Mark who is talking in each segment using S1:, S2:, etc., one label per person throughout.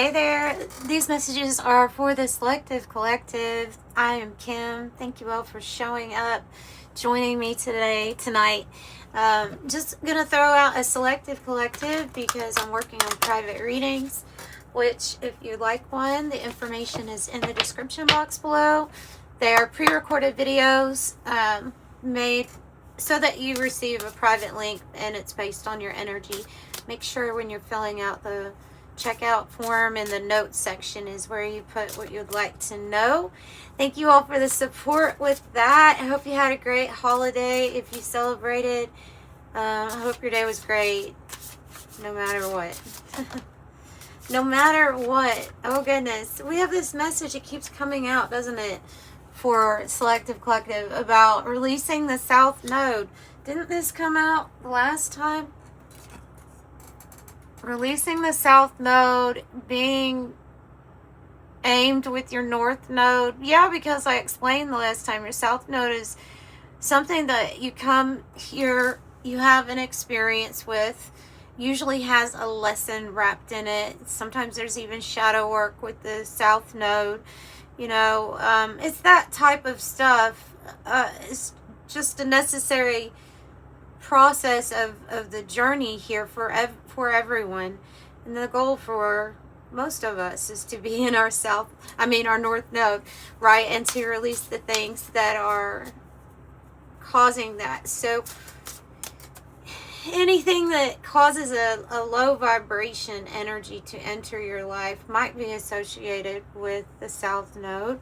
S1: Hey there, these messages are for the Selective Collective. I am Kim. Thank you all for showing up, joining me tonight. Just gonna throw out a Selective Collective because I'm working on private readings, which if you'd like one, the information is in the description box below. They are pre-recorded videos made so that you receive a private link, and it's based on your energy. Make sure when you're filling out the checkout form in the notes section is where you put what you'd like to know. Thank you all for the support with that. I hope you had a great holiday if you celebrated. I hope your day was great, no matter what. No matter what. Oh goodness, we have this message, it keeps coming out, doesn't it, for Selective Collective about releasing the South Node. Didn't this come out the last time? Releasing the South Node, being aimed with your North Node. Yeah, because I explained the last time, your South Node is something that you come here, you have an experience with, usually has a lesson wrapped in it. Sometimes there's even shadow work with the South Node. You know, it's that type of stuff. It's just a necessary process of the journey here for everyone, and the goal for most of us is to be in our our North Node, right, and to release the things that are causing that. So anything that causes a low vibration energy to enter your life might be associated with the South Node.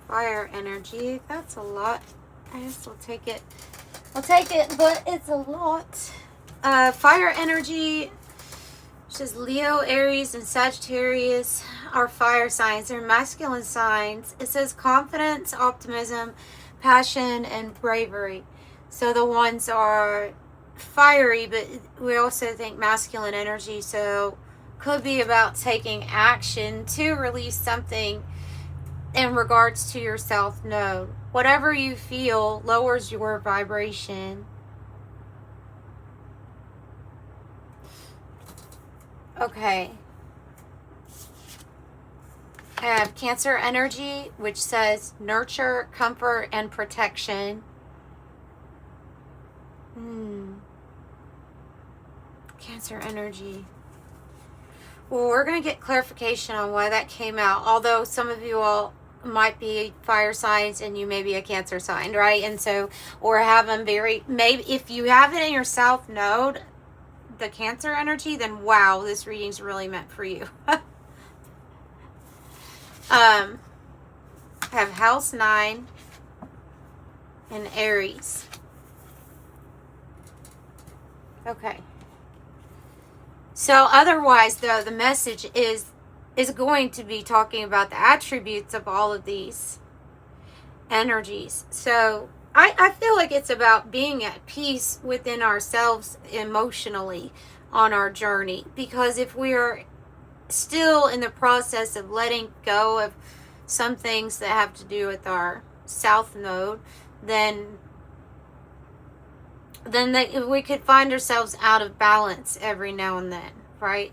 S1: Fire energy, that's a lot. I guess we'll take it. I'll take it, but it's a lot. Fire energy, which is Leo, Aries, and Sagittarius, are fire signs. They're masculine signs. It says confidence, optimism, passion, and bravery. So the ones are fiery, but we also think masculine energy. So could be about taking action to release something in regards to your South Node. Whatever you feel lowers your vibration. Okay. I have Cancer energy, which says nurture, comfort, and protection. Cancer energy. Well, we're going to get clarification on why that came out. Although some of you all might be fire signs and you may be a Cancer sign, right? And so, or have them maybe if you have it in your South Node, the Cancer energy, then wow, this reading's really meant for you. I have House 9 and Aries. Okay. So otherwise, though, the message is going to be talking about the attributes of all of these energies. So I feel like it's about being at peace within ourselves emotionally on our journey. Because if we're still in the process of letting go of some things that have to do with our South Node, then we could find ourselves out of balance every now and then, right?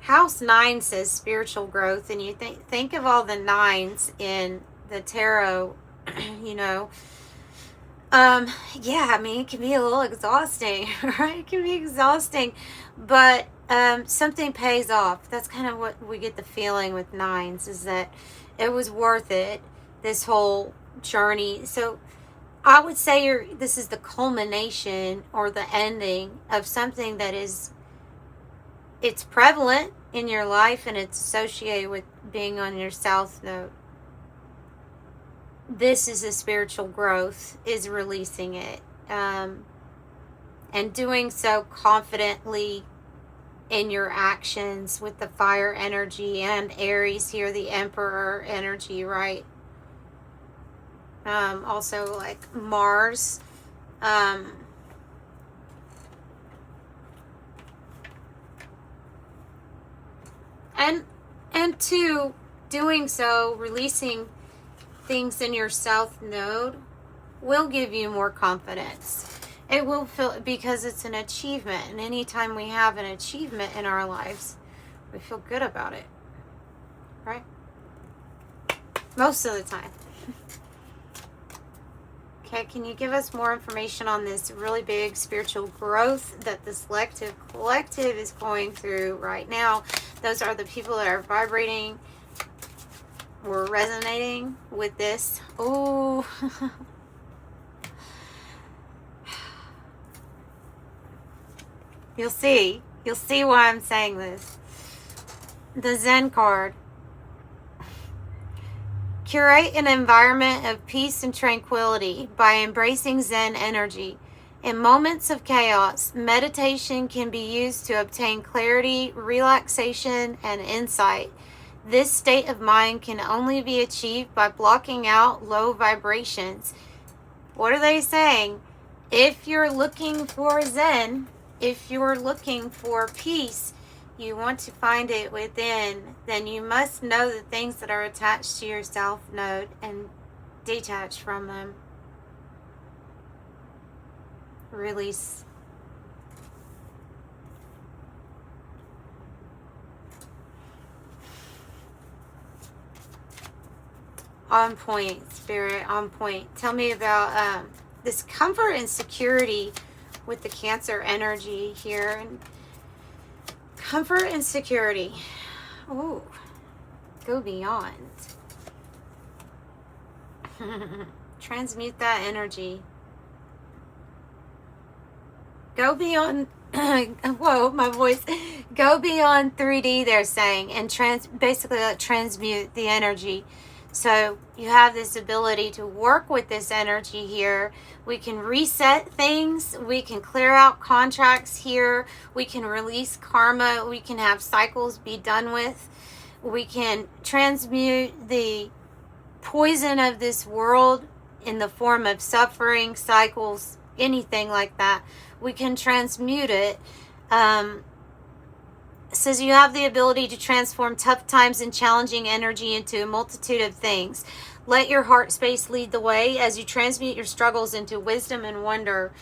S1: House 9 says spiritual growth, and you think of all the nines in the tarot, you know. Yeah, I mean, it can be a little exhausting, right? It can be exhausting, but something pays off. That's kind of what we get the feeling with nines, is that it was worth it, this whole journey. So I would say this is the culmination or the ending of something that it's prevalent in your life, and it's associated with being on your South Node. This is a spiritual growth, is releasing it, and doing so confidently in your actions with the fire energy, and Aries here, the Emperor energy, right? Also like Mars, and to doing so, releasing things in your South Node will give you more confidence. It will feel, because it's an achievement, and anytime we have an achievement in our lives, we feel good about it, right? Most of the time. Okay, can you give us more information on this really big spiritual growth that the Selective Collective is going through right now? Those are the people that are vibrating or resonating with this. Oh, you'll see why I'm saying this. The Zen card. Curate an environment of peace and tranquility by embracing Zen energy. In moments of chaos, meditation can be used to obtain clarity, relaxation, and insight. This state of mind can only be achieved by blocking out low vibrations. What are they saying? If you're looking for Zen, if you're looking for peace, you want to find it within, then you must know the things that are attached to your self node and detach from them. Release. On point, Spirit, on point. Tell me about this comfort and security with the Cancer energy here. And comfort and security. Oh, go beyond. Transmute that energy. Go beyond. Whoa, my voice. Go beyond 3D, they're saying, and basically like transmute the energy. So you have this ability to work with this energy here. We can reset things. We can clear out contracts here. We can release karma. We can have cycles be done with. We can transmute the poison of this world in the form of suffering, cycles, anything like that. We can transmute it. Says you have the ability to transform tough times and challenging energy into a multitude of things. Let your heart space lead the way as you transmute your struggles into wisdom and wonder.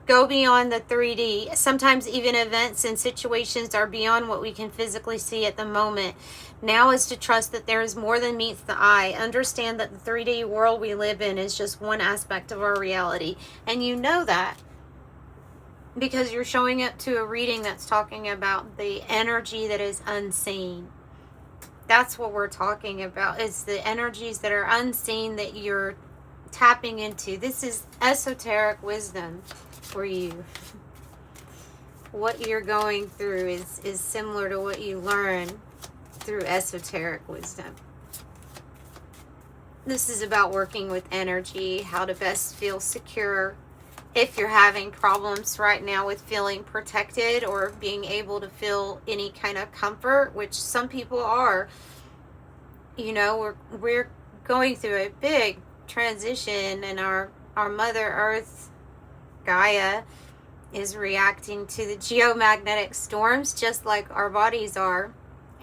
S1: Go beyond the 3D. Sometimes even events and situations are beyond what we can physically see at the moment. Now is to trust that there is more than meets the eye. Understand that the 3D world we live in is just one aspect of our reality. And you know that, because you're showing up to a reading that's talking about the energy that is unseen. That's what we're talking about. It's the energies that are unseen that you're tapping into. This is esoteric wisdom for you. What you're going through is similar to what you learn through esoteric wisdom. This is about working with energy, how to best feel secure. If you're having problems right now with feeling protected or being able to feel any kind of comfort, which some people are, you know, we're going through a big transition, and our Mother Earth, Gaia, is reacting to the geomagnetic storms just like our bodies are,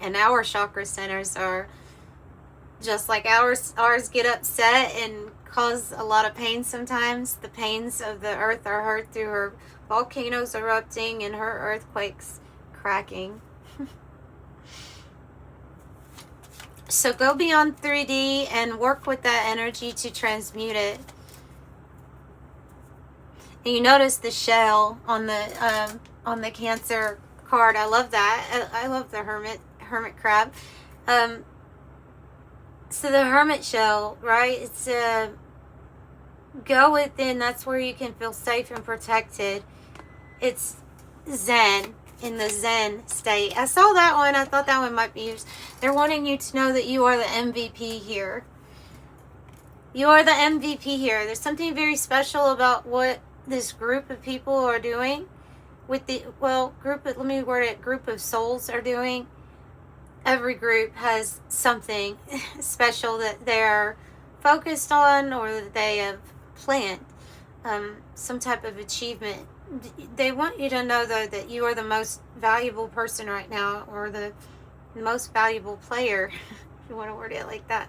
S1: and our chakra centers are. Just like ours get upset and cause a lot of pain sometimes. The pains of the earth are heard through her volcanoes erupting and her earthquakes cracking. So go beyond 3D and work with that energy to transmute it. And you notice the shell on the Cancer card. I love that. I love the hermit crab. So the hermit shell, right? It's go within. That's where you can feel safe and protected. It's Zen, in the Zen state. I saw that one. I thought that one might be used. They're wanting you to know that you are the MVP here. You are the MVP here. There's something very special about what this group of people are doing. With the, well, let me word it, group of souls are doing. Every group has something special that they're focused on or that they have planned, some type of achievement. They want you to know, though, that you are the most valuable person right now, or the most valuable player, if you want to word it like that,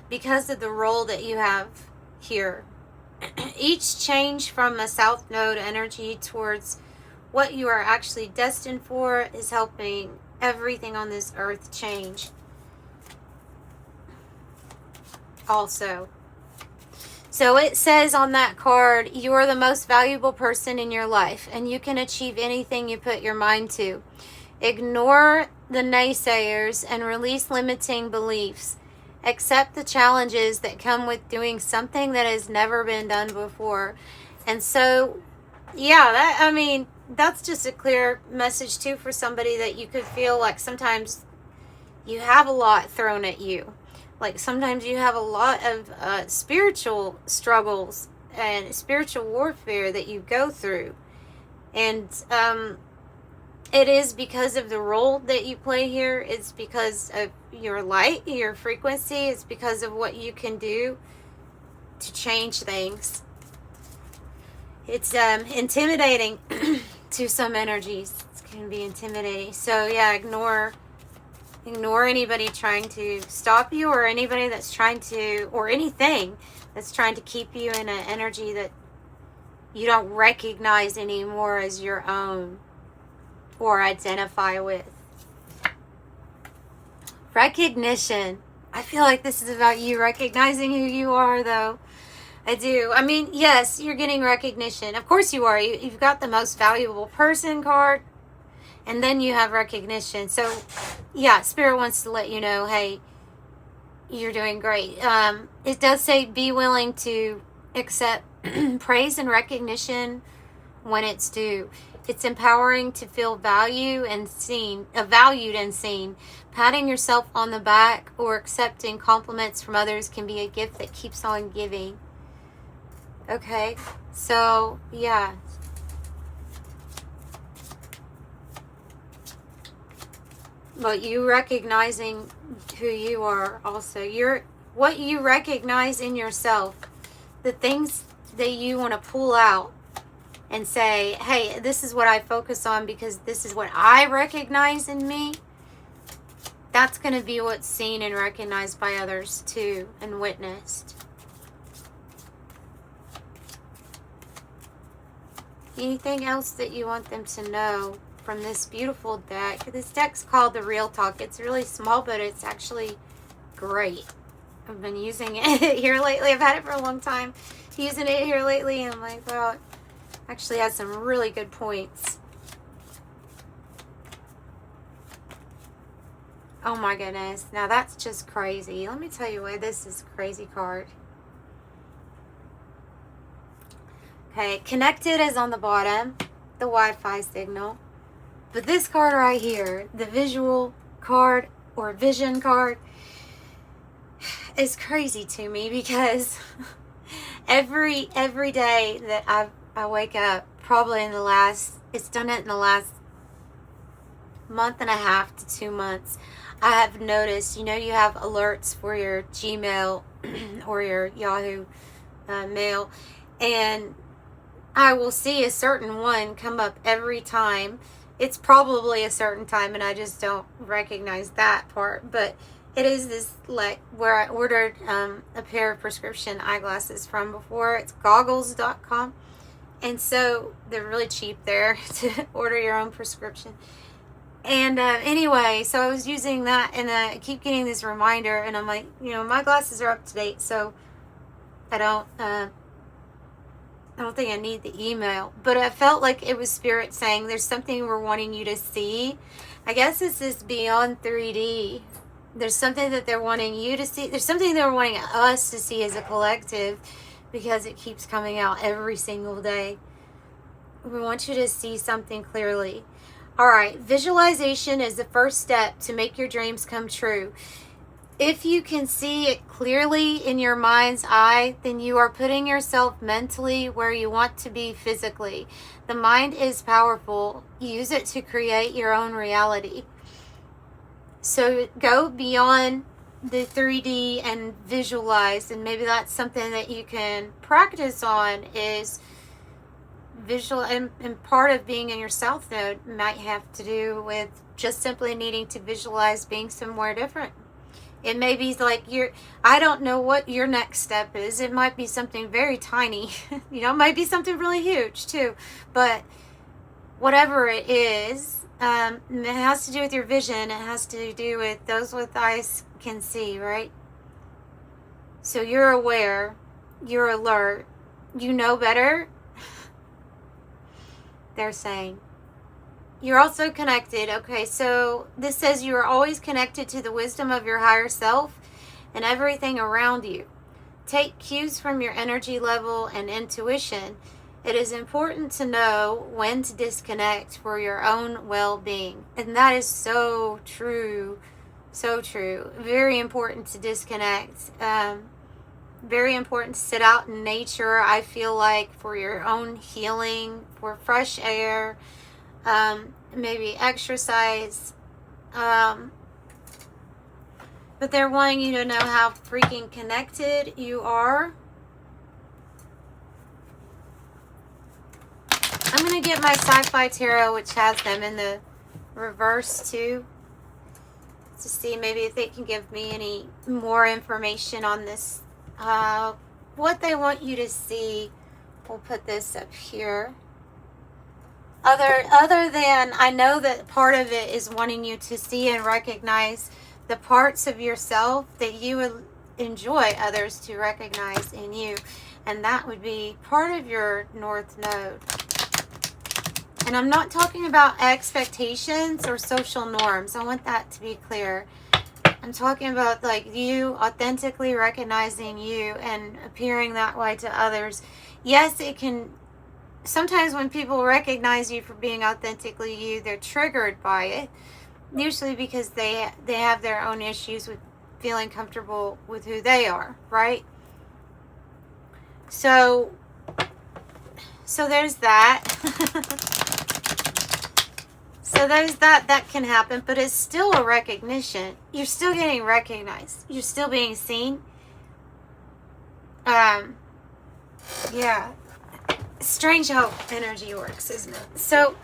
S1: because of the role that you have here. Each change from a South Node energy towards what you are actually destined for is helping everything on this earth change. Also, so it says on that card, you are the most valuable person in your life, and you can achieve anything you put your mind to. Ignore the naysayers and release limiting beliefs. Accept the challenges that come with doing something that has never been done before. And so, yeah, that's just a clear message too for somebody that you could feel like sometimes you have a lot thrown at you. Like sometimes you have a lot of spiritual struggles and spiritual warfare that you go through. And it is because of the role that you play here. It's because of your light, your frequency. It's because of what you can do to change things. It's intimidating to some energies. It can be intimidating. So yeah, ignore anybody trying to stop you, or anybody that's trying to, or anything that's trying to keep you in an energy that you don't recognize anymore as your own or identify with. Recognition. I feel like this is about you recognizing who you are, though. I do. I mean, yes, you're getting recognition. Of course you are. You've got the most valuable person card, and then you have recognition. So, yeah, Spirit wants to let you know, hey, you're doing great. It does say be willing to accept praise and recognition when it's due. It's empowering to feel valued and seen. Patting yourself on the back or accepting compliments from others can be a gift that keeps on giving. Okay, so yeah. But you recognizing who you are also. What you recognize in yourself, the things that you want to pull out and say, hey, this is what I focus on because this is what I recognize in me. That's going to be what's seen and recognized by others too and witnessed. Anything else that you want them to know from this beautiful deck? This deck's called the Real Talk. It's really small, but it's actually great. I've been using it here lately. I've had it for a long time. Using it here lately, and I'm like, wow, it actually has some really good points. Oh my goodness. Now that's just crazy. Let me tell you why this is a crazy card. Okay, connected is on the bottom, the Wi-Fi signal. But this card right here, the visual card or vision card, is crazy to me because every day that I wake up, probably it's done it in the last month and a half to 2 months, I have noticed, you have alerts for your Gmail or your Yahoo mail, and I will see a certain one come up every time. It's probably a certain time, and I just don't recognize that part. But it is this, like, where I ordered a pair of prescription eyeglasses from before. It's goggles.com. And so they're really cheap there to order your own prescription. And anyway, so I was using that, and I keep getting this reminder, and I'm like, my glasses are up to date, so I don't think I need the email. But I felt like it was Spirit saying there's something we're wanting you to see. I guess it's this beyond 3D. There's something that they're wanting you to see. There's something they're wanting us to see as a collective, because it keeps coming out every single day. We want you to see something clearly. All right, visualization is the first step to make your dreams come true. If you can see it clearly in your mind's eye, then you are putting yourself mentally where you want to be physically. The mind is powerful. Use it to create your own reality. So go beyond the 3D and visualize, and maybe that's something that you can practice on, is visual, and part of being in your South Node might have to do with just simply needing to visualize being somewhere different. It may be like I don't know what your next step is. It might be something very tiny. You know, it might be something really huge too. But whatever it is, it has to do with your vision. It has to do with those with eyes can see, right? So you're aware, you're alert, you know better, they're saying. You're also connected. Okay, so this says you are always connected to the wisdom of your higher self and everything around you. Take cues from your energy level and intuition. It is important to know when to disconnect for your own well-being. And that is so true. So true. Very important to disconnect. Very important to sit out in nature, I feel like, for your own healing, for fresh air. Maybe exercise, but they're wanting you to know how freaking connected you are. I'm going to get my Sci-Fi Tarot, which has them in the reverse too, to see maybe if they can give me any more information on this, what they want you to see. We'll put this up here. Other than, I know that part of it is wanting you to see and recognize the parts of yourself that you would enjoy others to recognize in you. And that would be part of your North Node. And I'm not talking about expectations or social norms. I want that to be clear. I'm talking about like you authentically recognizing you and appearing that way to others. Yes, it can... Sometimes when people recognize you for being authentically you, they're triggered by it. Usually because they have their own issues with feeling comfortable with who they are, right? So there's that. So there's that can happen, but it's still a recognition. You're still getting recognized. You're still being seen. Yeah. Strange how energy works, isn't it? So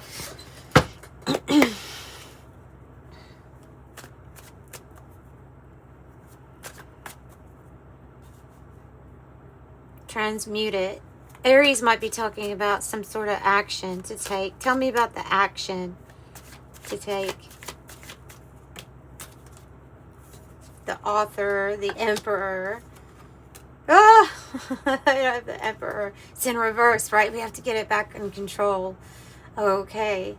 S1: transmute it. Aries might be talking about some sort of action to take. Tell me about the action to take. The Author, the Emperor. Ah, I have the Emperor. It's in reverse, right? We have to get it back in control. Okay,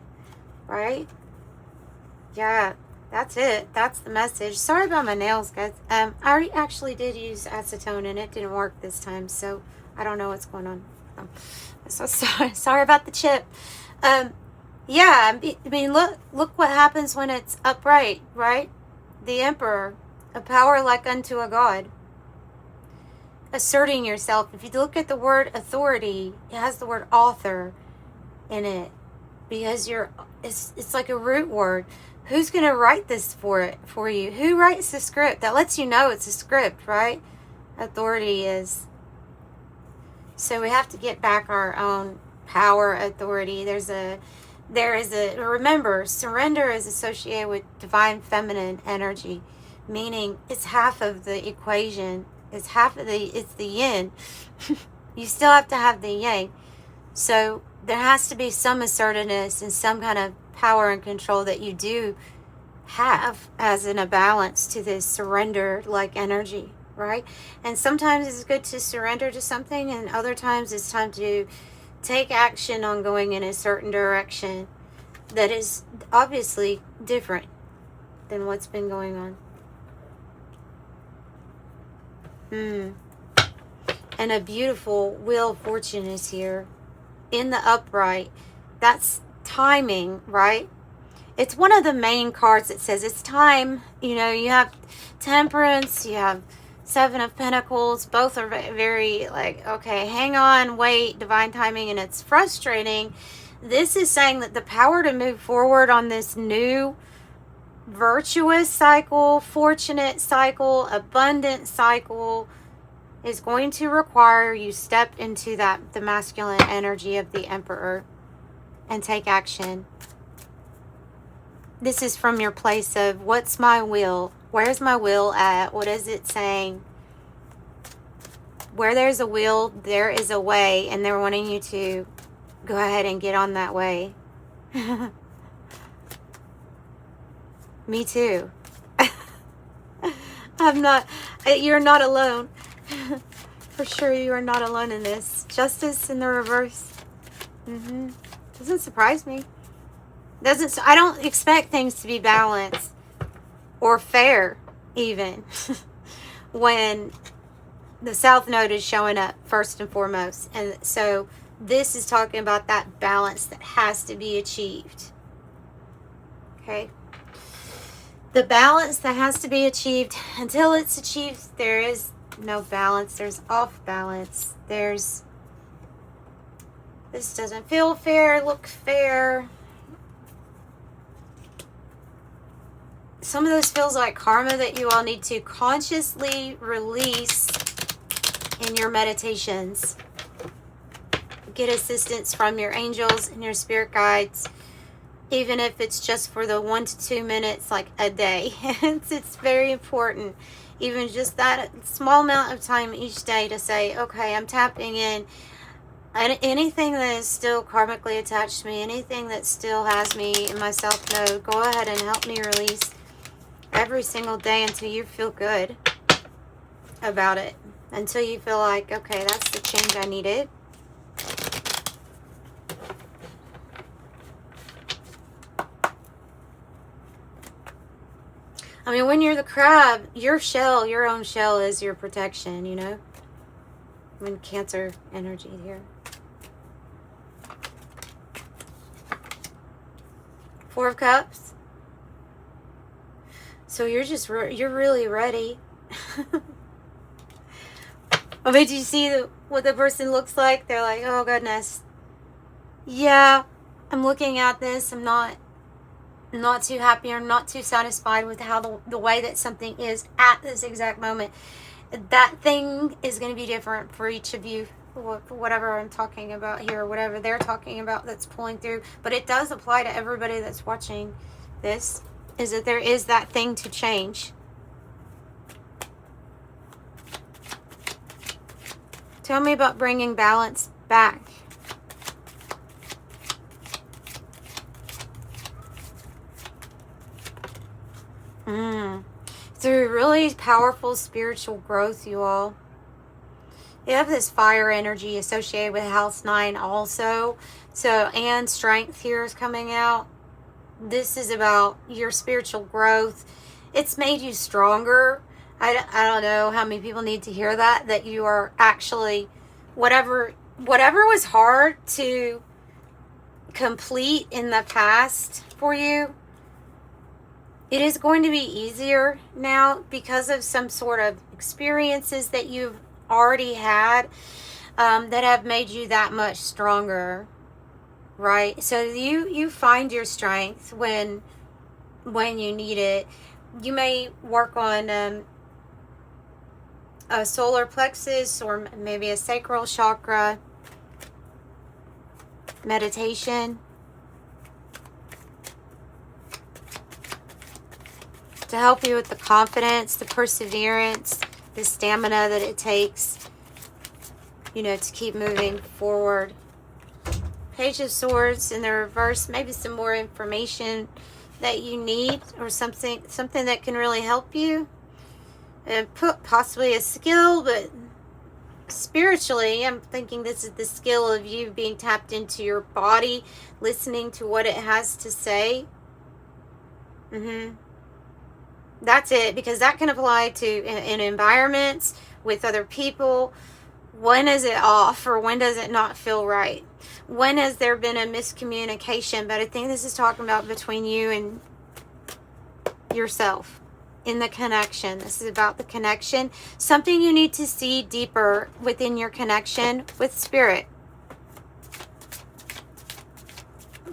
S1: right? Yeah, that's it. That's the message. Sorry about my nails, guys. I actually did use acetone and it didn't work this time, so I don't know what's going on. So sorry about the chip. Yeah, I mean, look what happens when it's upright, right? The Emperor, a power like unto a god. Asserting yourself. If you look at the word authority, it has the word author in it, because it's like a root word. Who's going to write this for you? Who writes the script? That lets you know it's a script, right? Authority is. So we have to get back our own power, authority. Remember, surrender is associated with divine feminine energy, meaning it's half of the equation. It's the yin. You still have to have the yang. So there has to be some assertiveness and some kind of power and control that you do have as in a balance to this surrender-like energy, right? And sometimes it's good to surrender to something, and other times it's time to take action on going in a certain direction that is obviously different than what's been going on. And a beautiful Wheel of Fortune is here in the upright. That's timing, right? It's one of the main cards that says it's time. You know, you have Temperance, you have Seven of Pentacles. Both are very like, okay, hang on, wait, divine timing, and it's frustrating. This is saying that the power to move forward on this new virtuous cycle, fortunate cycle, abundant cycle is going to require you step into the masculine energy of the Emperor and take action. This is from your place of, what's my will? Where's my will at? What is it saying? Where there's a will, there is a way, and they're wanting you to go ahead and get on that way. Me too. You're not alone. For sure, you are not alone in this. Justice in the reverse. Doesn't surprise me. I don't expect things to be balanced or fair, even, when the South Node is showing up first and foremost. And so this is talking about that balance that has to be achieved. Okay? The balance that has to be achieved. Until it's achieved, there is no balance. There's off balance. This doesn't feel fair, look fair. Some of this feels like karma that you all need to consciously release in your meditations. Get assistance from your angels and your spirit guides, even if it's just for the 1 to 2 minutes, like a day. It's very important. Even just that small amount of time each day to say, okay, I'm tapping in. And anything that is still karmically attached to me, anything that still has me in my self node, go ahead and help me release every single day until you feel good about it. Until you feel like, okay, that's the change I needed. I mean, when you're the crab, your shell, your own shell is your protection, you know? When Cancer energy here. 4 of Cups. So you're really ready. I mean, do you see what the person looks like? They're like, oh goodness. Yeah, I'm looking at this. I'm not too happy or not too satisfied with how the way that something is at this exact moment. That thing is going to be different for each of you, whatever I'm talking about here, whatever they're talking about that's pulling through. But it does apply to everybody that's watching this, is that there is that thing to change. Tell me about bringing balance back. Through really powerful spiritual growth, you all. You have this fire energy associated with House 9 also. So, and strength here is coming out. This is about your spiritual growth. It's made you stronger. I don't know how many people need to hear that you are actually, whatever was hard to complete in the past for you, it is going to be easier now because of some sort of experiences that you've already had that have made you that much stronger, right? So you find your strength when you need it. You may work on a solar plexus or maybe a sacral chakra meditation to help you with the confidence, the perseverance, the stamina that it takes, you know, to keep moving forward. Page of Swords in the reverse, maybe some more information that you need or something that can really help you. And possibly a skill, but spiritually, I'm thinking this is the skill of you being tapped into your body, listening to what it has to say. That's it, because that can apply to in environments with other people. When is it off, or when does it not feel right? When has there been a miscommunication? But I think this is talking about between you and yourself in the connection. This is about the connection. Something you need to see deeper within your connection with spirit.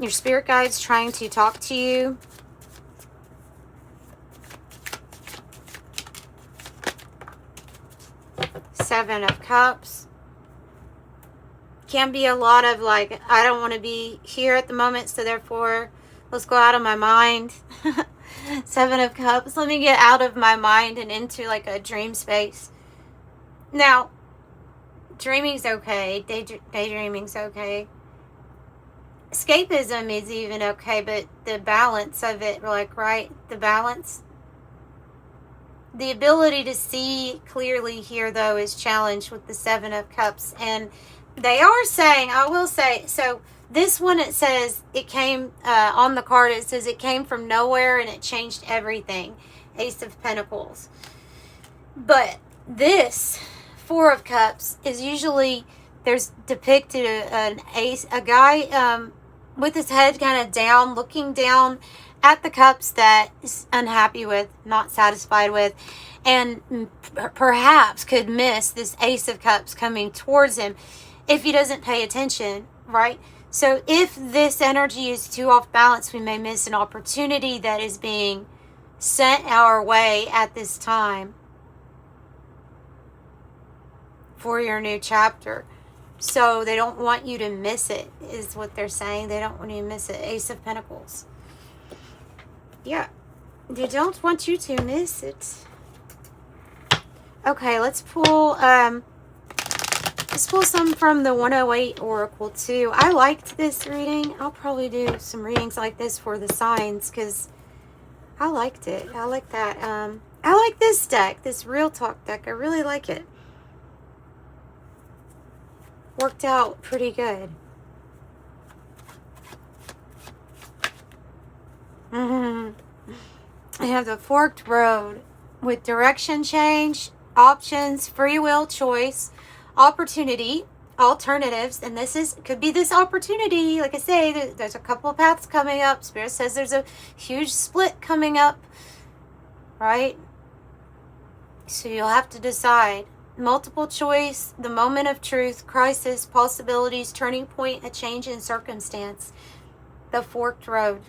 S1: Your spirit guide's trying to talk to you. Seven of Cups. Can be a lot of like, I don't want to be here at the moment, so therefore Let's go out of my mind. Seven of Cups. Let me get out of my mind and into like a dream space. Now, dreaming's okay. Daydreaming's okay. Escapism is even okay, but the balance of it, like, right? The balance. The ability to see clearly here, though, is challenged with the Seven of Cups. And they are saying, I will say, so this one, it says, it came, on the card, it says it came from nowhere and it changed everything. Ace of Pentacles. But this Four of Cups is usually, there's depicted an ace, a guy with his head kind of down, looking down at the cups that is unhappy with, not satisfied with, and perhaps could miss this Ace of Cups coming towards him if he doesn't pay attention, right? So if this energy is too off balance, we may miss an opportunity that is being sent our way at this time for your new chapter. So they don't want you to miss it, is what they're saying. They don't want you to miss it. Ace of Pentacles. Yeah, they don't want you to miss it. Okay, let's pull some from the 108 Oracle too. I liked this reading. I'll probably do some readings like this for the signs because I liked it. I like that. I like this deck, this Real Talk deck. I really like it. Worked out pretty good. I have the Forked Road with direction change, options, free will, choice, opportunity, alternatives, and this could be this opportunity. Like I say, there's a couple of paths coming up. Spirit says there's a huge split coming up, right? So you'll have to decide. Multiple choice, the moment of truth, crisis, possibilities, turning point, a change in circumstance. The Forked Road.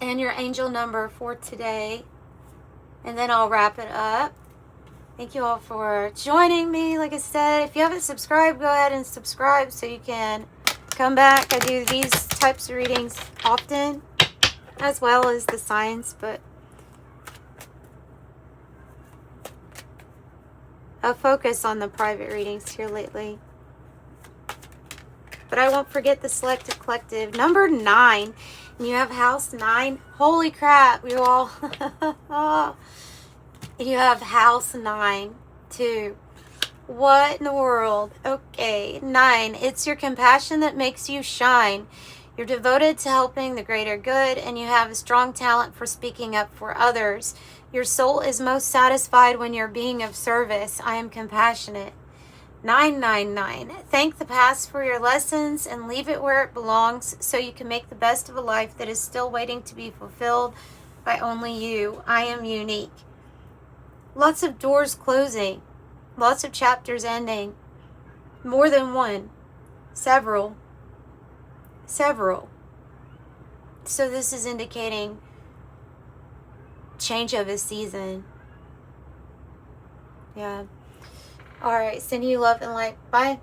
S1: And your angel number for today. And then I'll wrap it up. Thank you all for joining me. Like I said, if you haven't subscribed, go ahead and subscribe so you can come back. I do these types of readings often, as well as the signs, but I'll focus on the private readings here lately. But I won't forget the Selective Collective. Number 9. And you have house 9. Holy crap, you all. You have house 9 too. What in the world? Okay, 9. It's your compassion that makes you shine. You're devoted to helping the greater good, and you have a strong talent for speaking up for others. Your soul is most satisfied when you're being of service. I am compassionate. 999. Thank the past for your lessons and leave it where it belongs so you can make the best of a life that is still waiting to be fulfilled by only you. I am unique. Lots of doors closing. Lots of chapters ending. More than one. Several. So this is indicating change of a season. Yeah. All right, sending you love and light. Bye.